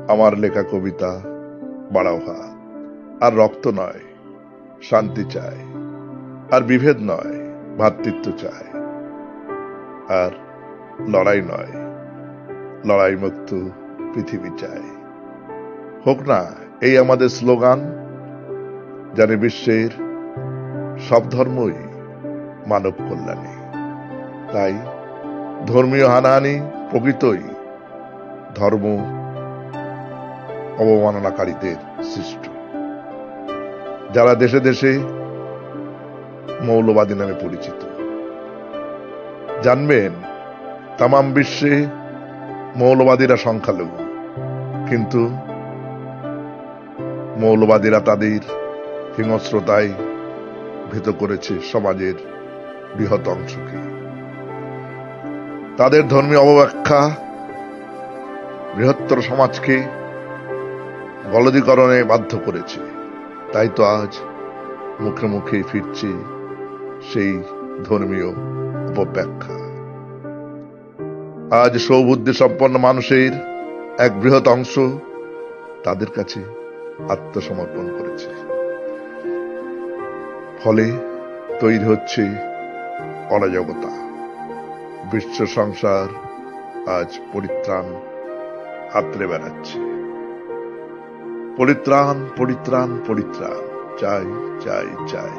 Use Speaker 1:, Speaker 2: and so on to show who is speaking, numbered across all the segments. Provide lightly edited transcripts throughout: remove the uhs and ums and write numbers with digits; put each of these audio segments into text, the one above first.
Speaker 1: আমার লেখা কবিতা বাড়াও হাত। আর রক্ত নয়, শান্তি চাই। আর বিভেদ নয়, ভ্রাতৃত্ব চাই। আর লড়াই নয়, লড়াই মুক্ত পৃথিবী চাই। হোক না এই আমাদের স্লোগান, জানে বিশ্বের সব ধর্মই মানব কল্যাণী। তাই ধর্মীয় হানাহানি প্রকৃতই ধর্ম অবমাননাকারীদের সৃষ্ট, যারা দেশে দেশে মৌলবাদী নামে পরিচিত। জানবেন, তামাম বিশ্বে মৌলবাদীরা সংখ্যালঘু, কিন্তু মৌলবাদীরা তাদের হিংস্রতায় ভীত করেছে সমাজের বৃহৎ অংশকে। তাদের ধর্মীয় অবব্যাখ্যা বৃহত্তর সমাজকে গলদীকরণে বাধ্য করেছে। তাই তো আজ মুখে মুখে ফিরছে সেই ধর্মীয় অপব্যাখ্যা। আজ সৌবুদ্ধি সম্পন্ন মানুষের এক বৃহৎ অংশ তাদের কাছে আত্মসমর্পণ করেছে। ফলে তৈরি হচ্ছে অরাজকতা। বিশ্ব সংসার আজ পরিত্রাণ আত্রে বেড়াচ্ছে। পরিত্রাণ, পরিত্রাণ, পরিত্রাণ চাই, চাই, চাই।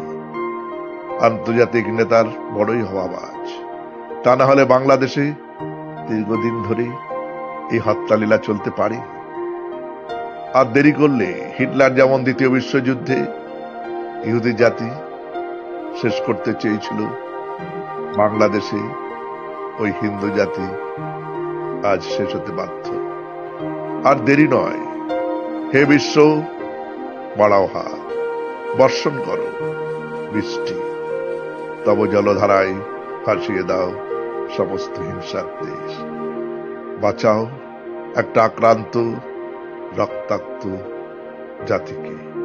Speaker 1: আন্তর্জাতিক নেতার বড়ই অভাব আজ। তা না হলে বাংলাদেশে দীর্ঘদিন ধরে এই হত্যালীলা চলতে পারে। আর দেরি করলে হিটলার যেমন দ্বিতীয় বিশ্বযুদ্ধে ইহুদি জাতি শেষ করতে চেয়েছিল, বাংলাদেশে ওই হিন্দু জাতি আজ শেষ হতে বাধ্য। আর দেরি নয়, হে বিশ্ব বাড়াও হাত, বর্ষণ করো বৃষ্টি, তব জলধারায় ভাসিয়ে দাও সমস্ত হিংসার দেশ। বাঁচাও একটা আক্রান্ত রক্তাক্ত জাতিকে।